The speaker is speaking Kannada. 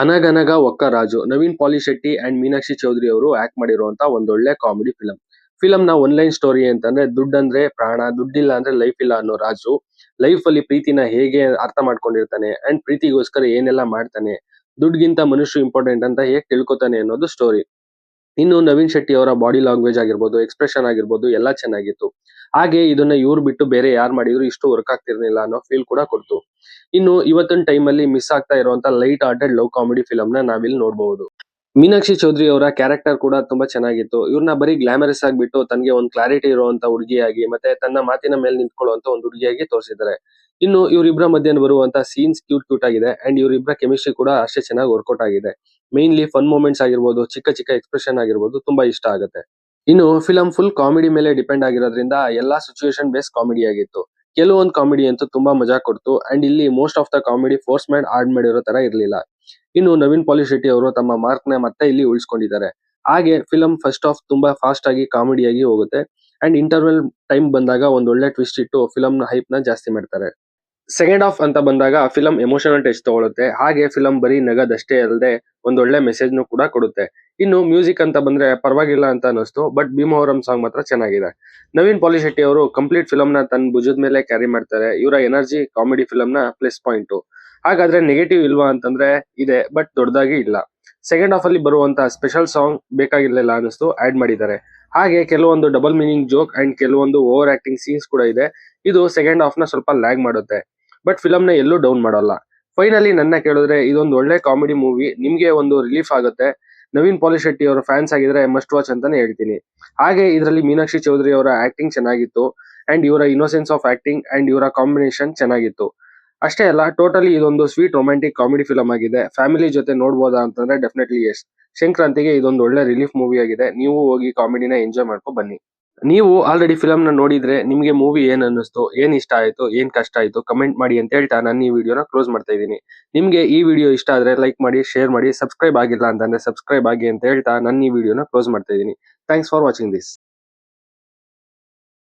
ಅನಗನಗ ಒಕ್ಕ ರಾಜು ನವೀನ್ ಪಾಲಿಶೆಟ್ಟಿ ಅಂಡ್ ಮೀನಾಕ್ಷಿ ಚೌಧರಿ ಅವರು ಆಕ್ಟ್ ಮಾಡಿರುವಂತ ಒಂದೊಳ್ಳೆ ಕಾಮಿಡಿ ಫಿಲಂ ನ ಒನ್ ಲೈನ್ ಸ್ಟೋರಿ ಅಂತಂದ್ರೆ ದುಡ್ಡಂದ್ರೆ ಪ್ರಾಣ, ದುಡ್ಡಿಲ್ಲ ಅಂದ್ರೆ ಲೈಫ್ ಇಲ್ಲ ಅನ್ನೋ ರಾಜು ಲೈಫ್ ಅಲ್ಲಿ ಪ್ರೀತಿನ ಹೇಗೆ ಅರ್ಥ ಮಾಡ್ಕೊಂಡಿರ್ತಾನೆ ಅಂಡ್ ಪ್ರೀತಿಗೋಸ್ಕರ ಏನೆಲ್ಲ ಮಾಡ್ತಾನೆ, ದುಡ್ಗಿಂತ ಮನುಷ್ಯ ಇಂಪಾರ್ಟೆಂಟ್ ಅಂತ ಹೇಗೆ ತಿಳ್ಕೊತಾನೆ ಅನ್ನೋದು ಸ್ಟೋರಿ. ಇನ್ನು ನವೀನ್ ಶೆಟ್ಟಿ ಅವರ ಬಾಡಿ ಲ್ಯಾಂಗ್ವೇಜ್ ಆಗಿರ್ಬೋದು, ಎಕ್ಸ್ಪ್ರೆಷನ್ ಆಗಿರ್ಬೋದು ಎಲ್ಲ ಚೆನ್ನಾಗಿತ್ತು. ಹಾಗೆ ಇದನ್ನ ಇವ್ರು ಬಿಟ್ಟು ಬೇರೆ ಯಾರು ಮಾಡಿದ್ರು ಇಷ್ಟು ವರ್ಕ್ ಆಗ್ತಿರ್ಲಿಲ್ಲ ಅನ್ನೋ ಫೀಲ್ ಕೂಡ ಕೊಡ್ತು. ಇನ್ನು ಇವತ್ತಿನ ಟೈಮ್ ಅಲ್ಲಿ ಮಿಸ್ ಆಗ್ತಾ ಇರುವಂತ light hearted love comedy film ನ ನಾವಿಲ್ಲಿ ನೋಡಬಹುದು. ಮೀನಾಕ್ಷಿ ಚೌಧರಿ ಅವರ ಕ್ಯಾರೆಕ್ಟರ್ ಕೂಡ ತುಂಬಾ ಚೆನ್ನಾಗಿತ್ತು. ಇವ್ರನ್ನ ಬರೀ ಗ್ಲಾಮರಸ್ ಆಗಿಬಿಟ್ಟು ತನಗೆ ಒಂದು ಕ್ಲಾರಿಟಿ ಇರುವಂತ ಹುಡುಗಿಯಾಗಿ ಮತ್ತೆ ತನ್ನ ಮಾತಿನ ಮೇಲೆ ನಿಂತ್ಕೊಳ್ಳುವಂತ ಒಂದು ಹುಡುಗಿಯಾಗಿ ತೋರಿಸಿದ್ದಾರೆ. ಇನ್ನು ಇವರಿಬ್ಬರ ಮಧ್ಯೆ ಬರುವಂತ ಸೀನ್ಸ್ ಕ್ಯೂಟ್ ಆಗಿದೆ ಅಂಡ್ ಇವರಿಬ್ಬರ ಕೆಮಿಸ್ಟ್ರಿ ಕೂಡ ಅಷ್ಟೇ ಚೆನ್ನಾಗಿ ವರ್ಕೌಟ್ ಆಗಿದೆ. ಮೇನ್ಲಿ ಫನ್ ಮೂಮೆಂಟ್ಸ್ ಆಗಿರ್ಬೋದು, ಚಿಕ್ಕ ಚಿಕ್ಕ ಎಕ್ಸ್ಪ್ರೆಷನ್ ಆಗಿರ್ಬೋದು ತುಂಬಾ ಇಷ್ಟ ಆಗುತ್ತೆ. ಇನ್ನು ಫಿಲಂ ಫುಲ್ ಕಾಮಿಡಿ ಮೇಲೆ ಡಿಪೆಂಡ್ ಆಗಿರೋದ್ರಿಂದ ಎಲ್ಲಾ ಸಿಚುವೇಶನ್ ಬೇಸ್ ಕಾಮಿಡಿ ಆಗಿತ್ತು. ಕೆಲವೊಂದು ಕಾಮಿಡಿ ಅಂತೂ ತುಂಬಾ ಮಜಾ ಕೊಡ್ತು ಅಂಡ್ ಇಲ್ಲಿ most of the comedy force man add ಮಾಡಿರೋ ತರ ಇರಲಿಲ್ಲ. ಇನ್ನು ನವೀನ್ ಪಾಲಿಶೆಟ್ಟಿ ಅವರು ತಮ್ಮ ಮಾರ್ಕ್ ನ ಮತ್ತೆ ಇಲ್ಲಿ ಉಳಿಸ್ಕೊಂಡಿದ್ದಾರೆ. ಹಾಗೆ ಫಿಲಂ ಫಸ್ಟ್ ಆಫ್ ತುಂಬಾ ಫಾಸ್ಟ್ ಆಗಿ ಕಾಮಿಡಿಯಾಗಿ ಹೋಗುತ್ತೆ ಅಂಡ್ ಇಂಟರ್ವಲ್ ಟೈಮ್ ಬಂದಾಗ ಒಂದ್ ಒಳ್ಳೆ ಟ್ವಿಸ್ಟ್ ಇಟ್ಟು ಫಿಲಂ ನ ಹೈಪ್ ನ ಜಾಸ್ತಿ ಮಾಡ್ತಾರೆ. ಸೆಕೆಂಡ್ ಹಾಫ್ ಅಂತ ಬಂದಾಗ ಫಿಲಂ ಎಮೋಷನಲ್ ಟಚ್ ತಗೊಳುತ್ತೆ. ಹಾಗೆ ಫಿಲಂ ಬರೀ ನಗದಷ್ಟೇ ಅಲ್ಲದೆ ಒಂದೊಳ್ಳೆ ಮೆಸೇಜ್ ನು ಕೂಡ ಕೊಡುತ್ತೆ. ಇನ್ನು ಮ್ಯೂಸಿಕ್ ಅಂತ ಬಂದ್ರೆ ಪರವಾಗಿಲ್ಲ ಅಂತ ಅನಿಸ್ತು, ಬಟ್ ಭೀಮವರಂ ಸಾಂಗ್ ಮಾತ್ರ ಚೆನ್ನಾಗಿದೆ. ನವೀನ್ ಪಾಲಿಶೆಟ್ಟಿ ಅವರು ಕಂಪ್ಲೀಟ್ ಫಿಲಂ ನ ತನ್ನ ಭುಜದ ಮೇಲೆ ಕ್ಯಾರಿ ಮಾಡ್ತಾರೆ. ಇವರ ಎನರ್ಜಿ ಕಾಮಿಡಿ ಫಿಲಂ ನ ಪ್ಲಸ್ ಪಾಯಿಂಟ್. ಹಾಗಾದ್ರೆ ನೆಗೆಟಿವ್ ಇಲ್ವಾ ಅಂತಂದ್ರೆ ಇದೆ, ಬಟ್ ದೊಡ್ಡದಾಗಿ ಇಲ್ಲ. ಸೆಕೆಂಡ್ ಹಾಫ್ ಅಲ್ಲಿ ಬರುವಂತ ಸ್ಪೆಷಲ್ ಸಾಂಗ್ ಬೇಕಾಗಿರ್ಲಿಲ್ಲ ಅನಿಸ್ತು, ಆಡ್ ಮಾಡಿದ್ದಾರೆ. ಹಾಗೆ ಕೆಲವೊಂದು ಡಬಲ್ ಮೀನಿಂಗ್ ಜೋಕ್ ಅಂಡ್ ಕೆಲವೊಂದು ಓವರ್ ಆಕ್ಟಿಂಗ್ ಸೀನ್ಸ್ ಕೂಡ ಇದೆ. ಇದು ಸೆಕೆಂಡ್ ಹಾಫ್ ನ ಸ್ವಲ್ಪ ಲ್ಯಾಗ್ ಮಾಡುತ್ತೆ, ಬಟ್ ಫಿಲಂ ನ ಎಲ್ಲೂ ಡೌನ್ ಮಾಡಲ್ಲ. ಫೈನಲಿ ನನ್ನ ಕೇಳಿದ್ರೆ ಇದೊಂದು ಒಳ್ಳೆ ಕಾಮಿಡಿ ಮೂವಿ, ನಿಮ್ಗೆ ಒಂದು ರಿಲೀಫ್ ಆಗುತ್ತೆ. ನವೀನ್ ಪಾಲಿಶೆಟ್ಟಿ ಅವರ ಫ್ಯಾನ್ಸ್ ಆಗಿದ್ರೆ ಮಸ್ಟ್ ವಾಚ್ ಅಂತಾನೆ ಹೇಳ್ತೀನಿ. ಹಾಗೆ ಇದರಲ್ಲಿ ಮೀನಾಕ್ಷಿ ಚೌಧರಿ ಅವರ ಆಕ್ಟಿಂಗ್ ಚೆನ್ನಾಗಿತ್ತು ಅಂಡ್ ಇವರ ಇನ್ನೋಸೆನ್ಸ್ ಆಫ್ ಆಕ್ಟಿಂಗ್ ಅಂಡ್ ಇವರ ಕಾಂಬಿನೇಷನ್ ಚೆನ್ನಾಗಿತ್ತು. ಅಷ್ಟೇ ಅಲ್ಲ, ಟೋಟಲಿ ಇದೊಂದು ಸ್ವೀಟ್ ರೊಮ್ಯಾಂಟಿಕ್ ಕಾಮಿಡಿ ಫಿಲಂ ಆಗಿದೆ. ಫ್ಯಾಮಿಲಿ ಜೊತೆ ನೋಡ್ಬೋದಾ ಅಂತಂದ್ರೆ ಡೆಫಿನೆಟ್ಲಿ ಎಸ್. ಸಂಕ್ರಾಂತಿಗೆ ಇದೊಂದು ಒಳ್ಳೆ ರಿಲೀಫ್ ಮೂವಿ ಆಗಿದೆ. ನೀವು ಹೋಗಿ ಕಾಮಿಡಿನ ಎಂಜಾಯ್ ಮಾಡ್ಕೊ ಬನ್ನಿ. ನೀವು ಆಲ್ರೆಡಿ ಫಿಲಂ ನ ನೋಡಿದ್ರೆ ನಿಮ್ಗೆ ಮೂವಿ ಏನ್ ಅನ್ನಿಸ್ತು, ಏನ್ ಇಷ್ಟ ಆಯ್ತು, ಏನ್ ಕಷ್ಟ ಆಯ್ತು ಕಮೆಂಟ್ ಮಾಡಿ ಅಂತ ಹೇಳ್ತಾ ನಾನು ಈ ವಿಡಿಯೋನ ಕ್ಲೋಸ್ ಮಾಡ್ತಾ ಇದ್ದೀನಿ. ನಿಮ್ಗೆ ಈ ವಿಡಿಯೋ ಇಷ್ಟ ಆದ್ರೆ ಲೈಕ್ ಮಾಡಿ, ಶೇರ್ ಮಾಡಿ, ಸಬ್ಸ್ಕ್ರೈಬ್ ಆಗಿಲ್ಲ ಅಂತಂದ್ರೆ ಸಬ್ಸ್ಕ್ರೈಬ್ ಆಗಿ ಅಂತ ಹೇಳ್ತಾ ನಾನು ಈ ವಿಡಿಯೋನ ಕ್ಲೋಸ್ ಮಾಡ್ತಾ ಇದ್ದೀನಿ. Thanks for watching this.